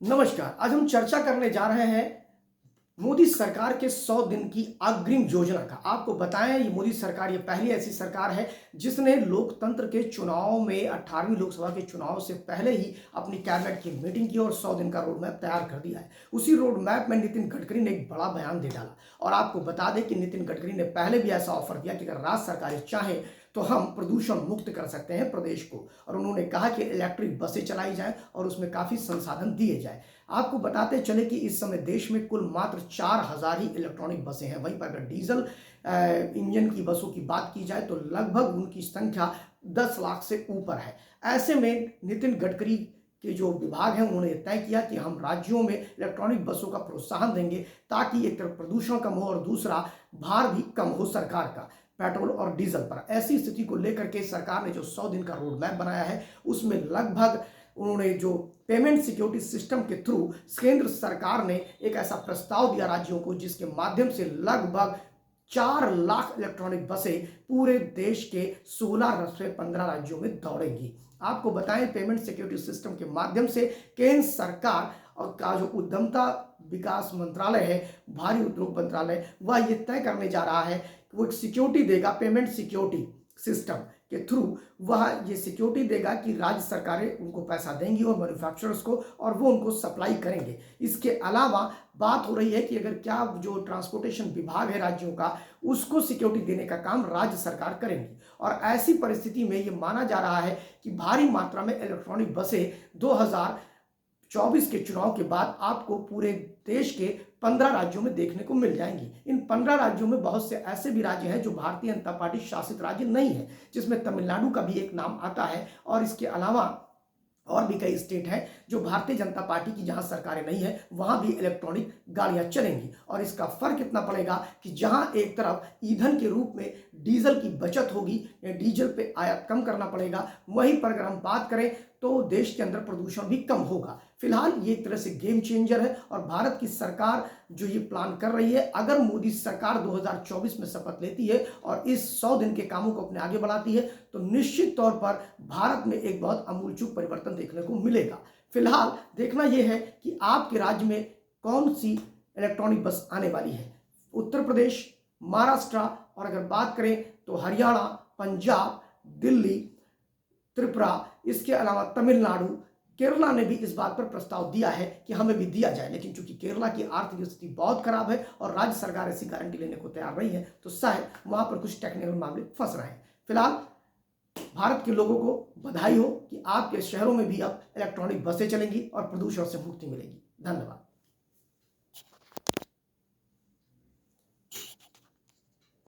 नमस्कार। आज हम चर्चा करने जा रहे हैं मोदी सरकार के 100 दिन की अग्रिम योजना का। आपको बताएं, ये मोदी सरकार ये पहली ऐसी सरकार है जिसने लोकतंत्र के चुनाव में 18वीं लोकसभा के चुनाव से पहले ही अपनी कैबिनेट की मीटिंग की और 100 दिन का रोड मैप तैयार कर दिया है। उसी रोड मैप में नितिन गडकरी ने एक बड़ा बयान दे डाला और आपको बता दें कि नितिन गडकरी ने पहले भी ऐसा ऑफर दिया कि अगर राज्य सरकारें चाहें तो हम प्रदूषण मुक्त कर सकते हैं प्रदेश को। और उन्होंने कहा कि इलेक्ट्रिक बसें चलाई जाएं और उसमें काफ़ी संसाधन दिए जाएं। आपको बताते चले कि इस समय देश में कुल मात्र 4000 ही इलेक्ट्रॉनिक बसें हैं। वहीं पर अगर डीजल इंजन की बसों की बात की जाए तो लगभग उनकी संख्या 10 लाख से ऊपर है। ऐसे में नितिन गडकरी के जो विभाग हैं उन्होंने तय किया कि हम राज्यों में इलेक्ट्रॉनिक बसों का प्रोत्साहन देंगे ताकि एक तरफ प्रदूषण कम हो और दूसरा भार भी कम हो सरकार का पेट्रोल और डीजल पर। ऐसी स्थिति को लेकर के सरकार ने जो 100 दिन का रोड मैप बनाया है उसमें लगभग उन्होंने जो पेमेंट सिक्योरिटी सिस्टम के थ्रू केंद्र सरकार ने एक ऐसा प्रस्ताव दिया राज्यों को जिसके माध्यम से लगभग 4 लाख इलेक्ट्रॉनिक बसें पूरे देश के 16 से 15 राज्यों में दौड़ेंगी। आपको बताएं, पेमेंट सिक्योरिटी सिस्टम के माध्यम से केंद्र सरकार और का जो उद्यमता विकास मंत्रालय है, भारी उद्योग मंत्रालय, वह ये तय करने जा रहा है कि वो एक सिक्योरिटी देगा पेमेंट सिक्योरिटी सिस्टम के थ्रू। वह ये सिक्योरिटी देगा कि राज्य सरकारें उनको पैसा देंगी और मैन्युफैक्चरर्स को, और वो उनको सप्लाई करेंगे। इसके अलावा बात हो रही है कि अगर क्या जो ट्रांसपोर्टेशन विभाग है राज्यों का, उसको सिक्योरिटी देने का काम राज्य सरकार करेंगी। और ऐसी परिस्थिति में ये माना जा रहा है कि भारी मात्रा में इलेक्ट्रॉनिक बसें 2024 के चुनाव के बाद आपको पूरे देश के 15 राज्यों में देखने को मिल जाएंगी। इन 15 राज्यों में बहुत से ऐसे भी राज्य हैं जो भारतीय जनता पार्टी शासित राज्य नहीं है, जिसमें तमिलनाडु का भी एक नाम आता है। और इसके अलावा और भी कई स्टेट हैं जो भारतीय जनता पार्टी की जहां सरकारें नहीं है वहां भी इलेक्ट्रॉनिक गाड़ियां चलेंगी। और इसका फर्क इतना पड़ेगा कि जहां एक तरफ ईंधन के रूप में डीजल की बचत होगी या डीजल पे आयात कम करना पड़ेगा, वहीं पर अगर हम बात करें तो देश के अंदर प्रदूषण भी कम होगा। फिलहाल ये एक तरह से गेम चेंजर है और भारत की सरकार जो ये प्लान कर रही है, अगर मोदी सरकार 2024 में शपथ लेती है और इस 100 दिन के कामों को अपने आगे बढ़ाती है तो निश्चित तौर पर भारत में एक बहुत आमूलचूल परिवर्तन देखने को मिलेगा। फिलहाल देखना यह है कि आपके राज्य में कौन सी इलेक्ट्रॉनिक बस आने वाली है। उत्तर प्रदेश, महाराष्ट्र और अगर बात करें तो हरियाणा, पंजाब, दिल्ली, त्रिपुरा, इसके अलावा तमिलनाडु, केरला ने भी इस बात पर प्रस्ताव दिया है कि हमें भी दिया जाए। लेकिन चूंकि केरला की आर्थिक स्थिति बहुत खराब है और राज्य सरकार ऐसी गारंटी लेने को तैयार नहीं है तो शायद वहां पर कुछ टेक्निकल मामले फंस रहे हैं। फिलहाल भारत के लोगों को बधाई हो कि आपके शहरों में भी अब इलेक्ट्रॉनिक बसें चलेंगी और प्रदूषण से मुक्ति मिलेगी। धन्यवाद।